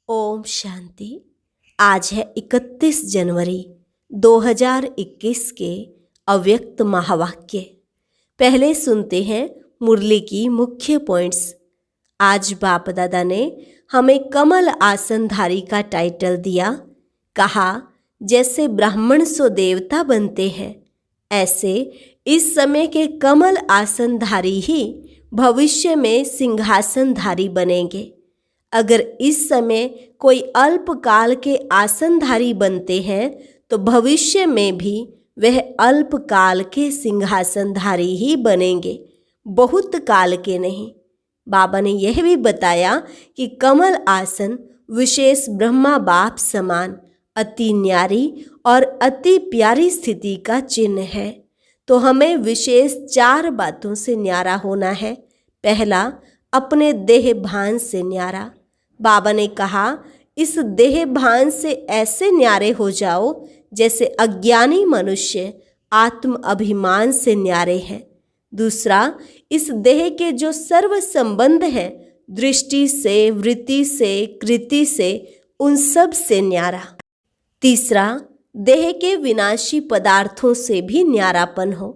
ओम शांति। आज है 31 जनवरी 2021 के अव्यक्त महावाक्य। पहले सुनते हैं मुरली की मुख्य पॉइंट्स। आज बाप दादा ने हमें कमल आसनधारी का टाइटल दिया। कहा जैसे ब्राह्मण सो देवता बनते हैं, ऐसे इस समय के कमल आसनधारी ही भविष्य में सिंहासनधारी बनेंगे। अगर इस समय कोई अल्पकाल के आसनधारी बनते हैं तो भविष्य में भी वह अल्पकाल के सिंहासनधारी ही बनेंगे, बहुत काल के नहीं। बाबा ने यह भी बताया कि कमल आसन विशेष ब्रह्मा बाप समान अति न्यारी और अति प्यारी स्थिति का चिन्ह है। तो हमें विशेष 4 बातों से न्यारा होना है। पहला, अपने देह भान से न्यारा। बाबा ने कहा इस देह भान से ऐसे न्यारे हो जाओ जैसे अज्ञानी मनुष्य आत्म अभिमान से न्यारे हैं। दूसरा, इस देह के जो सर्व संबंध हैं, दृष्टि से, वृत्ति से, कृति से, उन सब से न्यारा। तीसरा, देह के विनाशी पदार्थों से भी न्यारापन हो।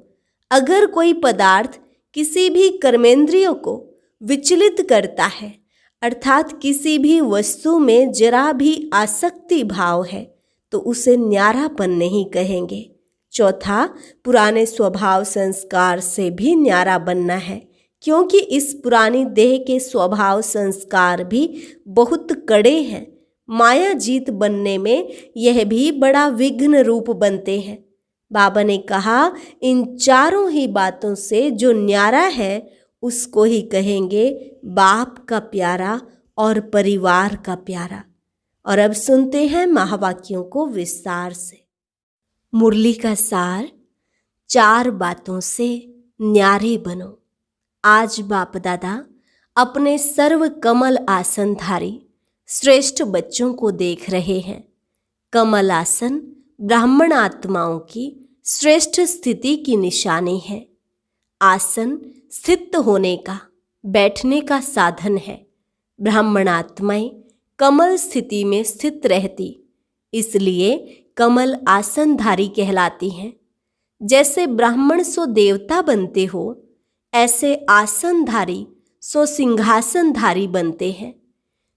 अगर कोई पदार्थ किसी भी कर्मेंद्रियों को विचलित करता है, अर्थात किसी भी वस्तु में जरा भी आसक्ति भाव है, तो उसे न्यारापन नहीं कहेंगे। चौथा, पुराने स्वभाव संस्कार से भी न्यारा बनना है, क्योंकि इस पुरानी देह के स्वभाव संस्कार भी बहुत कड़े हैं। माया जीत बनने में यह भी बड़ा विघ्न रूप बनते हैं। बाबा ने कहा इन चारों ही बातों से जो न्यारा है उसको ही कहेंगे बाप का प्यारा और परिवार का प्यारा। और अब सुनते हैं महावाक्यों को विस्तार से। मुरली का सार, 4 बातों से न्यारे बनो। आज बाप दादा अपने सर्व कमल आसनधारी श्रेष्ठ बच्चों को देख रहे हैं। कमल आसन ब्राह्मण आत्माओं की श्रेष्ठ स्थिति की निशानी है। आसन स्थित होने का, बैठने का साधन है। ब्राह्मण आत्माएं कमल स्थिति में स्थित रहती, इसलिए कमल आसनधारी कहलाती हैं। जैसे ब्राह्मण सो देवता बनते हो, ऐसे आसनधारी सो सिंहासनधारी बनते हैं।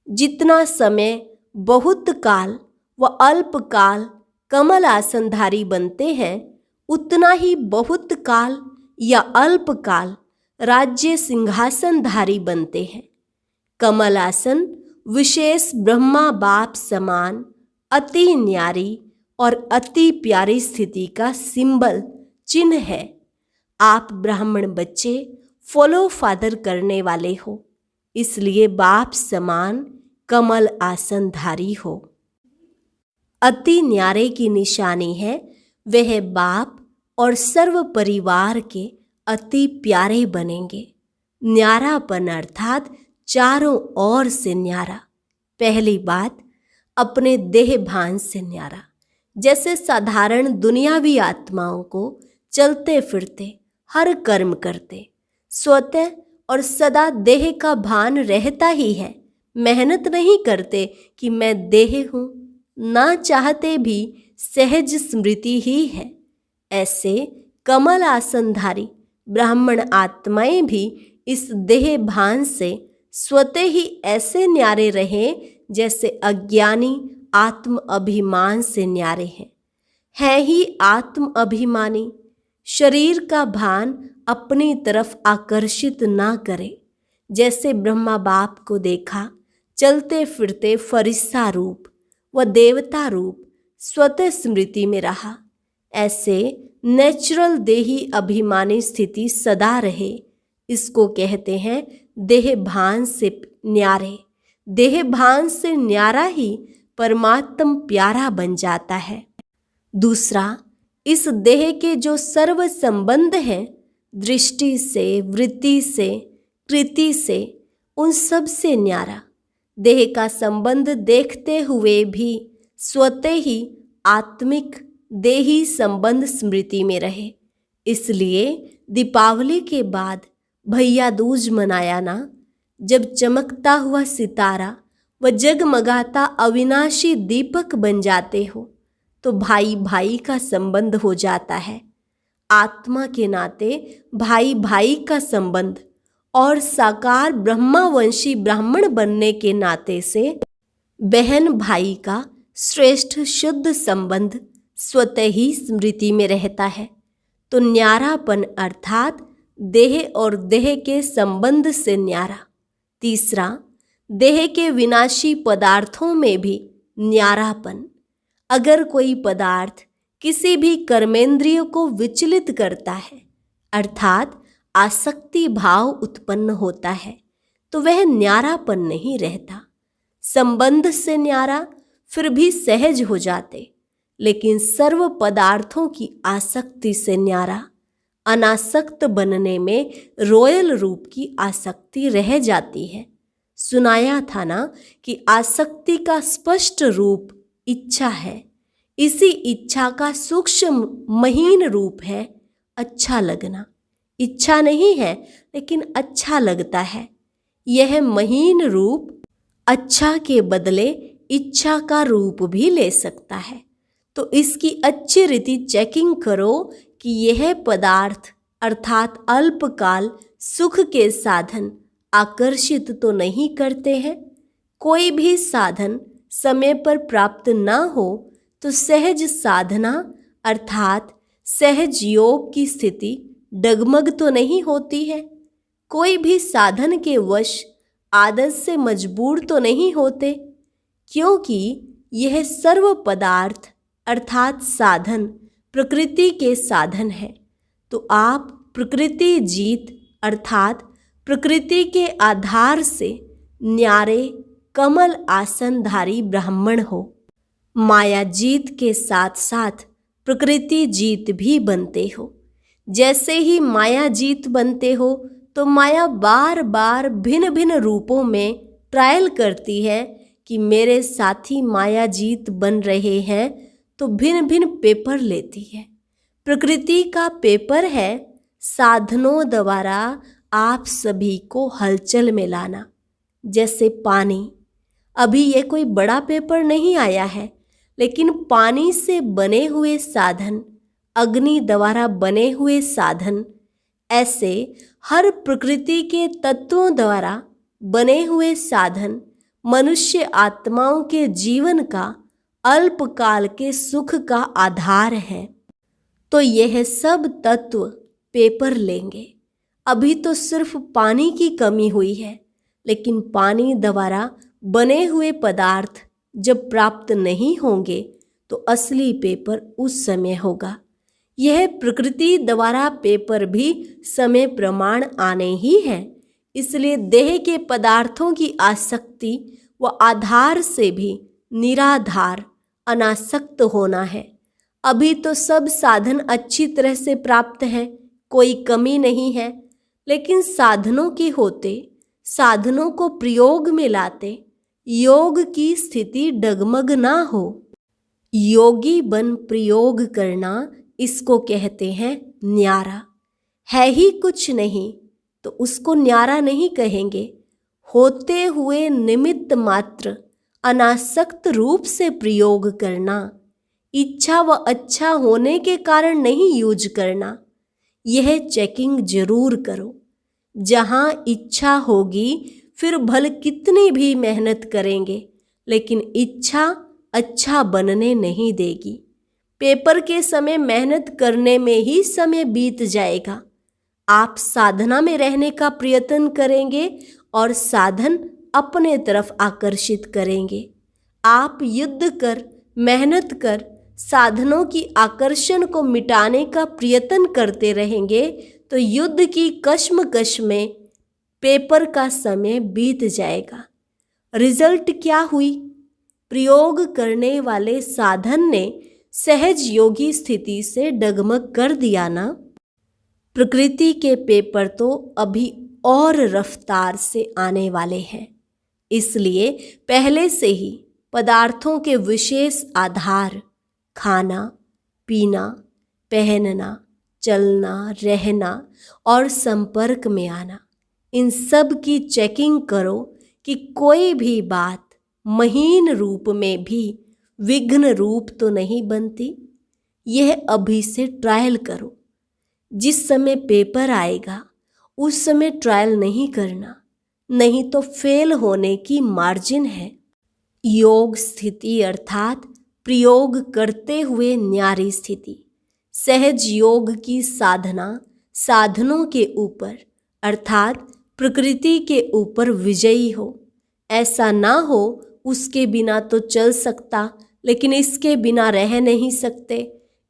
जितना समय बहुत काल व अल्पकाल कमल आसनधारी बनते हैं, उतना ही बहुत काल या अल्पकाल राज्य सिंहासनधारी बनते हैं। कमल आसन विशेष ब्रह्मा बाप समान अति न्यारी और अति प्यारी स्थिति का सिंबल चिन्ह है। आप ब्राह्मण बच्चे फॉलो फादर करने वाले हो, इसलिए बाप समान कमल आसनधारी हो। अति न्यारे की निशानी है वह बाप और सर्व परिवार के अति प्यारे बनेंगे। न्यारापन अर्थात चारों ओर से न्यारा। पहली बात, अपने देह भान से न्यारा। जैसे साधारण दुनियावी आत्माओं को चलते फिरते हर कर्म करते स्वतः और सदा देह का भान रहता ही है। मेहनत नहीं करते कि मैं देह हूँ, ना चाहते भी सहज स्मृति ही है। ऐसे कमल आसनधारी ब्राह्मण आत्माएं भी इस देह भान से स्वतः ही ऐसे न्यारे रहें जैसे अज्ञानी आत्म अभिमान से न्यारे हैं। है ही आत्म अभिमानी, शरीर का भान अपनी तरफ आकर्षित ना करे। जैसे ब्रह्मा बाप को देखा चलते फिरते फरिश्ता रूप व देवता रूप स्वतः स्मृति में रहा, ऐसे नेचुरल देही अभिमानी स्थिति सदा रहे। इसको कहते हैं देह भान से न्यारे। देह भान से न्यारा ही परमात्म प्यारा बन जाता है। दूसरा, इस देह के जो सर्व संबंध हैं, दृष्टि से, वृत्ति से, कृति से, उन सब से न्यारा। देह का संबंध देखते हुए भी स्वतः ही आत्मिक देही संबंध स्मृति में रहे। इसलिए दीपावली के बाद भैया दूज मनाया ना, जब चमकता हुआ सितारा व जगमगाता अविनाशी दीपक बन जाते हो तो भाई भाई का संबंध हो जाता है। आत्मा के नाते भाई भाई का संबंध और साकार ब्रह्मावंशी ब्राह्मण बनने के नाते से बहन भाई का श्रेष्ठ शुद्ध संबंध स्वतः ही स्मृति में रहता है। तो न्यारापन अर्थात देह और देह के संबंध से न्यारा। तीसरा, देह के विनाशी पदार्थों में भी न्यारापन। अगर कोई पदार्थ किसी भी कर्मेंद्रिय को विचलित करता है अर्थात आसक्ति भाव उत्पन्न होता है तो वह न्यारापन नहीं रहता। संबंध से न्यारा फिर भी सहज हो जाते, लेकिन सर्व पदार्थों की आसक्ति से न्यारा, अनासक्त बनने में रॉयल रूप की आसक्ति रह जाती है। सुनाया था ना कि आसक्ति का स्पष्ट रूप इच्छा है। इसी इच्छा का सूक्ष्म महीन रूप है अच्छा लगना। इच्छा नहीं है लेकिन अच्छा लगता है। यह महीन रूप अच्छा के बदले इच्छा का रूप भी ले सकता है। तो इसकी अच्छी रीति चेकिंग करो कि यह पदार्थ अर्थात अल्पकाल सुख के साधन आकर्षित तो नहीं करते हैं। कोई भी साधन समय पर प्राप्त न हो तो सहज साधना अर्थात सहज योग की स्थिति डगमग तो नहीं होती है। कोई भी साधन के वश आदत से मजबूर तो नहीं होते, क्योंकि यह सर्व पदार्थ अर्थात साधन प्रकृति के साधन है। तो आप प्रकृति जीत अर्थात प्रकृति के आधार से न्यारे कमल आसनधारी ब्राह्मण हो। माया जीत के साथ साथ प्रकृति जीत भी बनते हो। जैसे ही माया जीत बनते हो तो माया बार बार भिन्न भिन्न रूपों में ट्रायल करती है कि मेरे साथी माया जीत बन रहे हैं, तो भिन्न भिन्न पेपर लेती है। प्रकृति का पेपर है साधनों द्वारा आप सभी को हलचल में लाना। जैसे पानी, अभी ये कोई बड़ा पेपर नहीं आया है, लेकिन पानी से बने हुए साधन, अग्नि द्वारा बने हुए साधन, ऐसे हर प्रकृति के तत्वों द्वारा बने हुए साधन मनुष्य आत्माओं के जीवन का अल्पकाल के सुख का आधार है। तो यह सब तत्व पेपर लेंगे। अभी तो सिर्फ पानी की कमी हुई है, लेकिन पानी द्वारा बने हुए पदार्थ जब प्राप्त नहीं होंगे तो असली पेपर उस समय होगा। यह प्रकृति द्वारा पेपर भी समय प्रमाण आने ही है। इसलिए देह के पदार्थों की आसक्ति व आधार से भी निराधार अनासक्त होना है। अभी तो सब साधन अच्छी तरह से प्राप्त हैं, कोई कमी नहीं है, लेकिन साधनों के होते, साधनों को प्रयोग में लाते योग की स्थिति डगमग ना हो। योगी बन प्रयोग करना, इसको कहते हैं न्यारा। है ही कुछ नहीं तो उसको न्यारा नहीं कहेंगे। होते हुए निमित्त मात्र अनासक्त रूप से प्रयोग करना, इच्छा व अच्छा होने के कारण नहीं यूज करना। यह चेकिंग जरूर करो। जहाँ इच्छा होगी फिर भल कितनी भी मेहनत करेंगे, लेकिन इच्छा अच्छा बनने नहीं देगी। पेपर के समय मेहनत करने में ही समय बीत जाएगा। आप साधना में रहने का प्रयत्न करेंगे और साधन अपने तरफ आकर्षित करेंगे। आप युद्ध कर, मेहनत कर, साधनों की आकर्षण को मिटाने का प्रयत्न करते रहेंगे तो युद्ध की कश्मकश में पेपर का समय बीत जाएगा। रिजल्ट क्या हुई? प्रयोग करने वाले साधन ने सहज योगी स्थिति से डगमग कर दिया ना। प्रकृति के पेपर तो अभी और रफ्तार से आने वाले हैं। इसलिए पहले से ही पदार्थों के विशेष आधार, खाना, पीना, पहनना, चलना, रहना और संपर्क में आना, इन सब की चेकिंग करो कि कोई भी बात महीन रूप में भी विघ्न रूप तो नहीं बनती। यह अभी से ट्रायल करो। जिस समय पेपर आएगा उस समय ट्रायल नहीं करना, नहीं तो फेल होने की मार्जिन है। योग स्थिति अर्थात प्रयोग करते हुए न्यारी स्थिति, सहज योग की साधना साधनों के ऊपर अर्थात प्रकृति के ऊपर विजयी हो। ऐसा ना हो उसके बिना तो चल सकता, लेकिन इसके बिना रह नहीं सकते,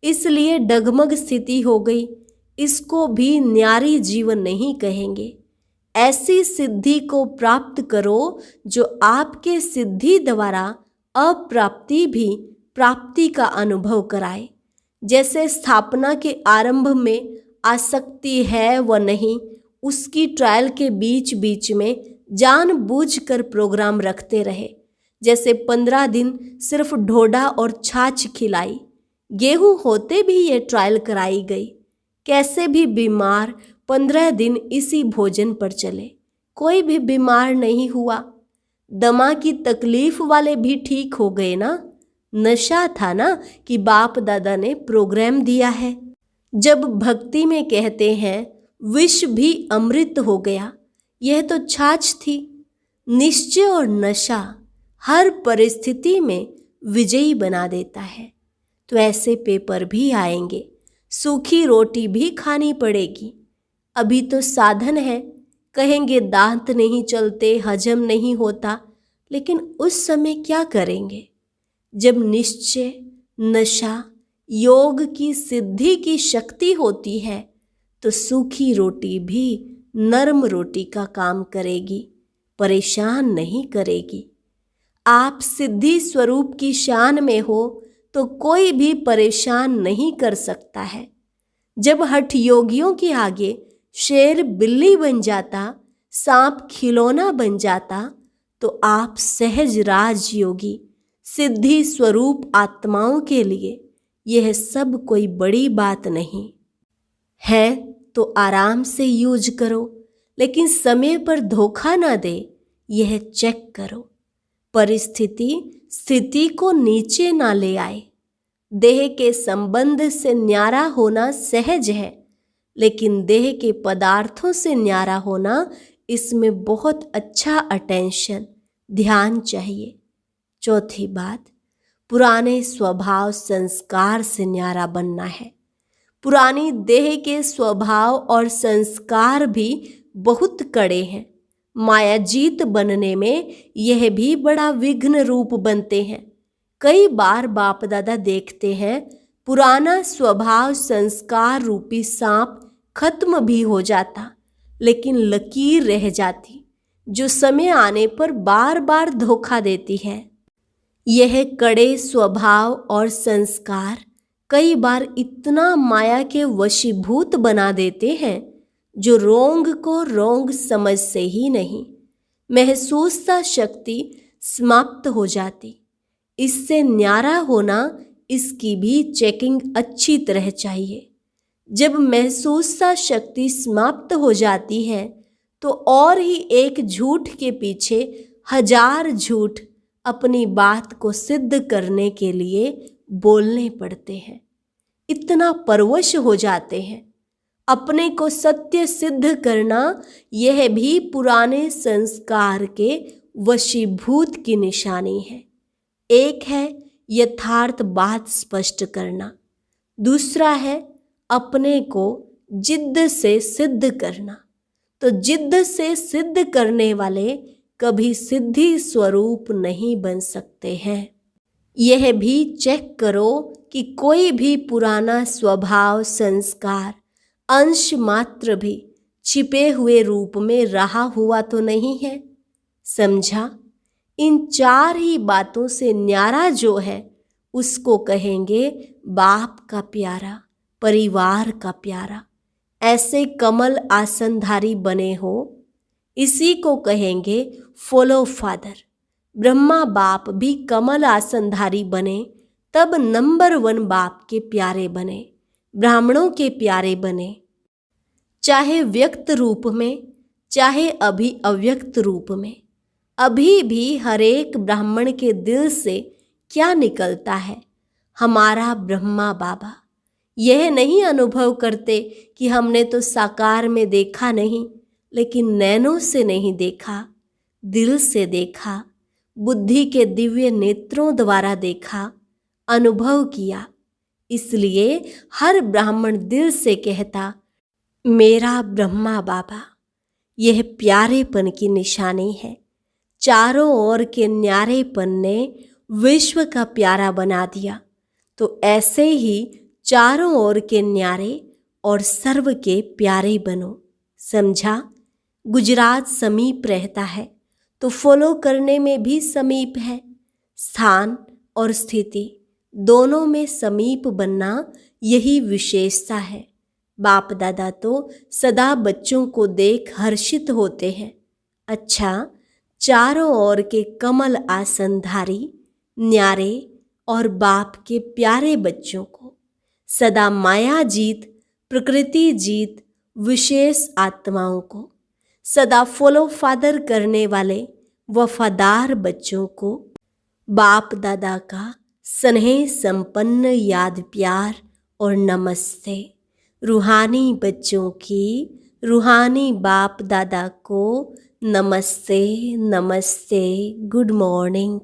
इसलिए डगमग स्थिति हो गई। इसको भी न्यारी जीवन नहीं कहेंगे। ऐसी सिद्धि को प्राप्त करो जो आपके सिद्धि द्वारा अप्राप्ति भी प्राप्ति का अनुभव कराए। जैसे स्थापना के आरंभ में आसक्ति है व नहीं, उसकी ट्रायल के बीच बीच में जानबूझकर प्रोग्राम रखते रहे। जैसे 15 दिन सिर्फ ढोडा और छाछ खिलाई, गेहूं होते भी ये ट्रायल कराई गई। कैसे भी बीमार 15 दिन इसी भोजन पर चले, कोई भी बीमार नहीं हुआ। दमा की तकलीफ वाले भी ठीक हो गए ना। नशा था ना कि बाप दादा ने प्रोग्राम दिया है। जब भक्ति में कहते हैं विष भी अमृत हो गया, यह तो छाछ थी। निश्चय और नशा हर परिस्थिति में विजयी बना देता है। तो ऐसे पेपर भी आएंगे, सूखी रोटी भी खानी पड़ेगी। अभी तो साधन है, कहेंगे दांत नहीं चलते, हजम नहीं होता, लेकिन उस समय क्या करेंगे जब निश्चय, नशा, योग की सिद्धि की शक्ति होती है तो सूखी रोटी भी नरम रोटी का काम करेगी, परेशान नहीं करेगी। आप सिद्धि स्वरूप की शान में हो तो कोई भी परेशान नहीं कर सकता है। जब हठ योगियों के आगे शेर बिल्ली बन जाता, सांप खिलौना बन जाता, तो आप सहज राजयोगी सिद्धि स्वरूप आत्माओं के लिए यह सब कोई बड़ी बात नहीं है। तो आराम से यूज करो, लेकिन समय पर धोखा ना दे, यह चेक करो। परिस्थिति स्थिति को नीचे ना ले आए। देह के संबंध से न्यारा होना सहज है, लेकिन देह के पदार्थों से न्यारा होना, इसमें बहुत अच्छा अटेंशन, ध्यान चाहिए। चौथी बात, पुराने स्वभाव संस्कार से न्यारा बनना है। पुरानी देह के स्वभाव और संस्कार भी बहुत कड़े हैं। मायाजीत बनने में यह भी बड़ा विघ्न रूप बनते हैं। कई बार बाप दादा देखते हैं पुराना स्वभाव संस्कार रूपी सांप खत्म भी हो जाता, लेकिन लकीर रह जाती, जो समय आने पर बार बार धोखा देती है। यह कड़े स्वभाव और संस्कार कई बार इतना माया के वशीभूत बना देते हैं, जो रोंग को रोंग समझ से ही नहीं, महसूसता शक्ति समाप्त हो जाती। इससे न्यारा होना, इसकी भी चेकिंग अच्छी तरह चाहिए। जब महसूसता शक्ति समाप्त हो जाती है तो और ही एक झूठ के पीछे 1000 झूठ अपनी बात को सिद्ध करने के लिए बोलने पड़ते हैं। इतना परवश हो जाते हैं। अपने को सत्य सिद्ध करना, यह भी पुराने संस्कार के वशीभूत की निशानी है। एक है यथार्थ बात स्पष्ट करना, दूसरा है अपने को जिद्द से सिद्ध करना। तो जिद्द से सिद्ध करने वाले कभी सिद्धि स्वरूप नहीं बन सकते हैं। यह भी चेक करो कि कोई भी पुराना स्वभाव संस्कार अंश मात्र भी छिपे हुए रूप में रहा हुआ तो नहीं है। समझा? इन 4 ही बातों से न्यारा जो है उसको कहेंगे बाप का प्यारा, परिवार का प्यारा। ऐसे कमल आसनधारी बने हो, इसी को कहेंगे फॉलो फादर। ब्रह्मा बाप भी कमल आसनधारी बने, तब नंबर 1 बाप के प्यारे बने, ब्राह्मणों के प्यारे बने। चाहे व्यक्त रूप में, चाहे अभी अव्यक्त रूप में, अभी भी हर एक ब्राह्मण के दिल से क्या निकलता है? हमारा ब्रह्मा बाबा। यह नहीं अनुभव करते कि हमने तो साकार में देखा नहीं, लेकिन नैनों से नहीं देखा, दिल से देखा, बुद्धि के दिव्य नेत्रों द्वारा देखा, अनुभव किया। इसलिए हर ब्राह्मण दिल से कहता, मेरा ब्रह्मा बाबा। यह प्यारेपन की निशानी है। चारों ओर के न्यारेपन ने विश्व का प्यारा बना दिया। तो ऐसे ही चारों ओर के न्यारे और सर्व के प्यारे बनो। समझा? गुजरात समीप रहता है तो फॉलो करने में भी समीप है। स्थान और स्थिति दोनों में समीप बनना यही विशेषता है। बाप दादा तो सदा बच्चों को देख हर्षित होते हैं। अच्छा, चारों ओर के कमल आसनधारी न्यारे और बाप के प्यारे बच्चों को सदा माया जीत, प्रकृति जीत, विशेष आत्माओं को सदा फॉलो फादर करने वाले वफादार बच्चों को बाप दादा का स्नेह संपन्न याद प्यार और नमस्ते। रूहानी बच्चों की रूहानी बाप दादा को नमस्ते नमस्ते, गुड मॉर्निंग।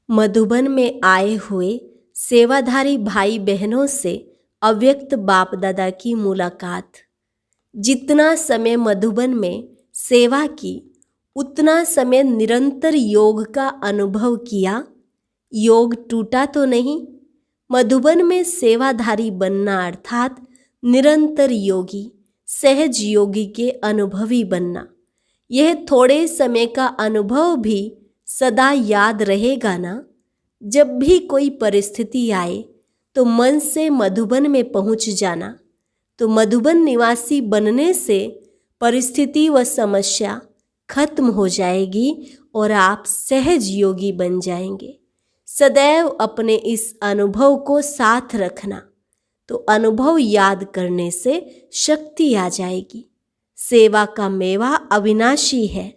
मधुबन में आए हुए सेवाधारी भाई बहनों से अव्यक्त बाप दादा की मुलाकात। जितना समय मधुबन में सेवा की, उतना समय निरंतर योग का अनुभव किया। योग टूटा तो नहीं। मधुबन में सेवाधारी बनना अर्थात निरंतर योगी, सहज योगी के अनुभवी बनना। यह थोड़े समय का अनुभव भी सदा याद रहेगा ना। जब भी कोई परिस्थिति आए तो मन से मधुबन में पहुंच जाना। तो मधुबन निवासी बनने से परिस्थिति व समस्या खत्म हो जाएगी और आप सहज योगी बन जाएंगे। सदैव अपने इस अनुभव को साथ रखना, तो अनुभव याद करने से शक्ति आ जाएगी। सेवा का मेवा अविनाशी है।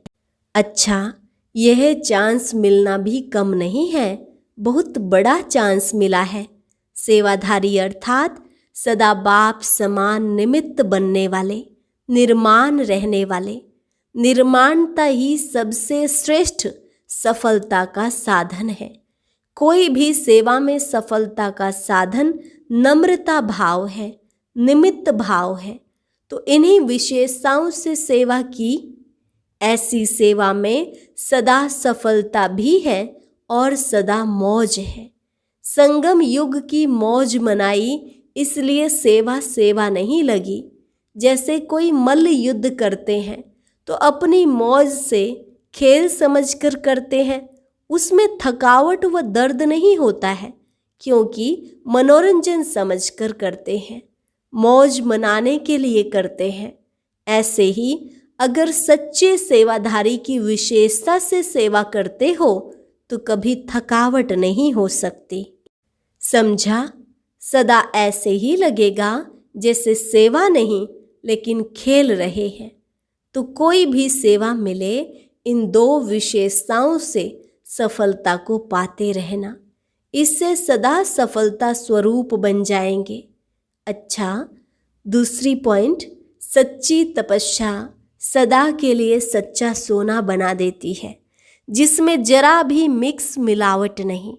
अच्छा, यह चांस मिलना भी कम नहीं है, बहुत बड़ा चांस मिला है। सेवाधारी अर्थात सदा बाप समान निमित्त बनने वाले, निर्माण रहने वाले। निर्माणता ही सबसे श्रेष्ठ सफलता का साधन है। कोई भी सेवा में सफलता का साधन नम्रता भाव है, निमित्त भाव है। तो इन्हीं विशेषताओं से सेवा की। ऐसी सेवा में सदा सफलता भी है और सदा मौज है। संगम युग की मौज मनाई, इसलिए सेवा सेवा नहीं लगी। जैसे कोई मल्ल युद्ध करते हैं तो अपनी मौज से खेल समझकर करते हैं, उसमें थकावट व दर्द नहीं होता है, क्योंकि मनोरंजन समझकर करते हैं, मौज मनाने के लिए करते हैं। ऐसे ही अगर सच्चे सेवाधारी की विशेषता से सेवा करते हो तो कभी थकावट नहीं हो सकती। समझा? सदा ऐसे ही लगेगा जैसे सेवा नहीं लेकिन खेल रहे हैं। तो कोई भी सेवा मिले, इन दो विशेषताओं से सफलता को पाते रहना, इससे सदा सफलता स्वरूप बन जाएंगे। अच्छा, दूसरी पॉइंट, सच्ची तपस्या सदा के लिए सच्चा सोना बना देती है, जिसमें जरा भी मिक्स मिलावट नहीं।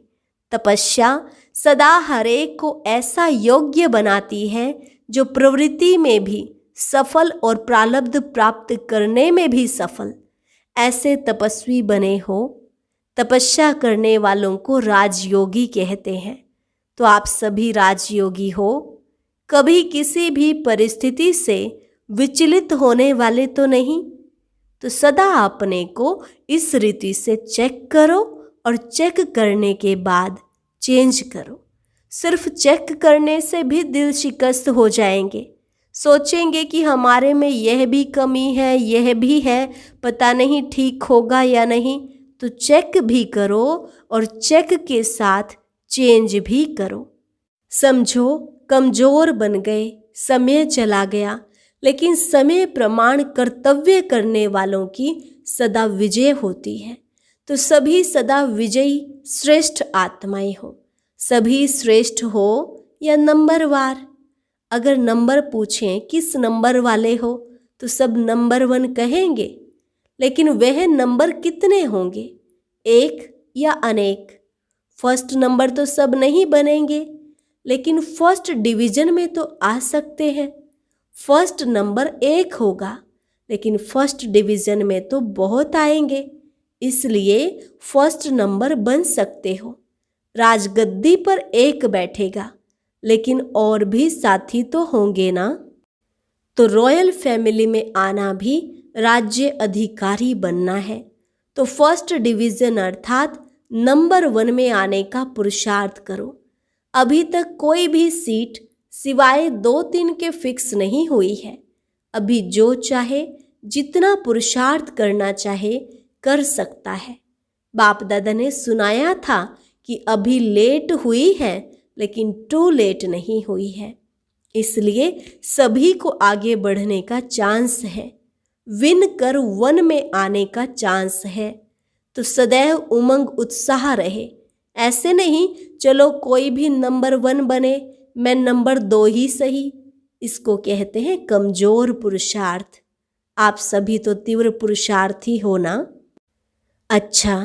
तपस्या सदा हर एक को ऐसा योग्य बनाती है जो प्रवृत्ति में भी सफल और प्रारब्ध प्राप्त करने में भी सफल। ऐसे तपस्वी बने हो। तपस्या करने वालों को राजयोगी कहते हैं। तो आप सभी राजयोगी हो। कभी किसी भी परिस्थिति से विचलित होने वाले तो नहीं। तो सदा अपने को इस रीति से चेक करो और चेक करने के बाद चेंज करो। सिर्फ चेक करने से भी दिल शिकस्त हो जाएंगे। सोचेंगे कि हमारे में यह भी कमी है, यह भी है, पता नहीं ठीक होगा या नहीं। तो चेक भी करो और चेक के साथ चेंज भी करो। समझो कमजोर बन गए, समय चला गया, लेकिन समय प्रमाण कर्तव्य करने वालों की सदा विजय होती है। तो सभी सदा विजयी श्रेष्ठ आत्माएं हो। सभी श्रेष्ठ हो या नंबरवार। अगर नंबर पूछें किस नंबर वाले हो तो सब नंबर 1 कहेंगे, लेकिन वह नंबर कितने होंगे, एक या अनेक? फर्स्ट नंबर तो सब नहीं बनेंगे, लेकिन फर्स्ट डिवीजन में तो आ सकते हैं। फर्स्ट नंबर 1 होगा, लेकिन फर्स्ट डिवीजन में तो बहुत आएंगे, इसलिए फर्स्ट नंबर बन सकते हो। राजगद्दी पर एक बैठेगा, लेकिन और भी साथी तो होंगे ना। तो रॉयल फैमिली में आना भी राज्य अधिकारी बनना है, तो फर्स्ट डिवीजन अर्थात नंबर 1 में आने का पुरुषार्थ करो। अभी तक कोई भी सीट सिवाय 2-3 के फिक्स नहीं हुई है। अभी जो चाहे, जितना पुरुषार्थ करना चाहे कर सकता है। बाप दादा ने सुनाया था कि अभी लेट हुई है, लेकिन टू लेट नहीं हुई है। इसलिए सभी को आगे बढ़ने का चांस है, विन कर 1 में आने का चांस है। तो सदैव उमंग उत्साह रहे। ऐसे नहीं चलो कोई भी नंबर 1 बने, मैं नंबर 2 ही सही। इसको कहते हैं कमजोर पुरुषार्थ। आप सभी तो तीव्र पुरुषार्थी हो ना। अच्छा,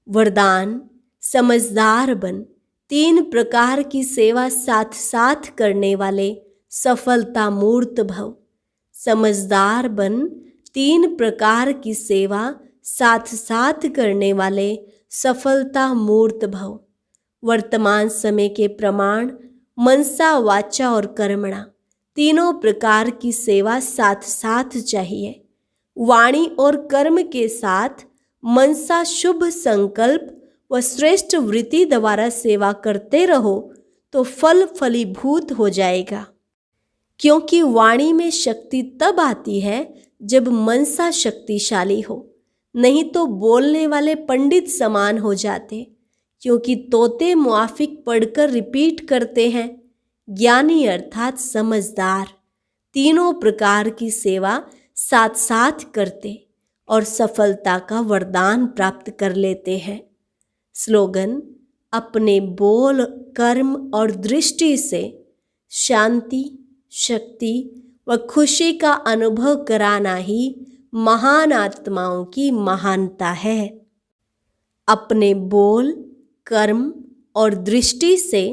वरदान समझदार बन। 3 प्रकार की सेवा साथ साथ करने वाले सफलता मूर्त भव। समझदार बन, 3 प्रकार की सेवा साथ साथ करने वाले सफलता मूर्त भव। वर्तमान समय के प्रमाण मनसा, वाचा और कर्मणा, तीनों प्रकार की सेवा साथ साथ चाहिए। वाणी और कर्म के साथ मनसा, शुभ संकल्प व श्रेष्ठ वृत्ति द्वारा सेवा करते रहो तो फल फलीभूत हो जाएगा। क्योंकि वाणी में शक्ति तब आती है जब मनसा शक्तिशाली हो, नहीं तो बोलने वाले पंडित समान हो जाते, क्योंकि तोते मुआफिक पढ़कर रिपीट करते हैं। ज्ञानी अर्थात समझदार 3 प्रकार की सेवा साथ साथ करते और सफलता का वरदान प्राप्त कर लेते हैं। स्लोगन: अपने बोल, कर्म और दृष्टि से शांति, शक्ति व खुशी का अनुभव कराना ही महान आत्माओं की महानता है। अपने बोल, कर्म और दृष्टि से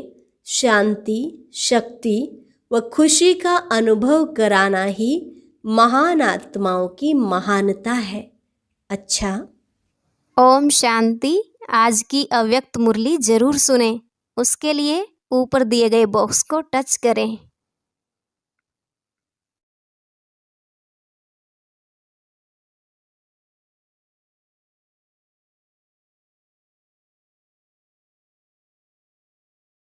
शांति, शक्ति व खुशी का अनुभव कराना ही महान आत्माओं की महानता है। अच्छा, ओम शांति। आज की अव्यक्त मुरली जरूर सुने। उसके लिए ऊपर दिए गए बॉक्स को टच करें।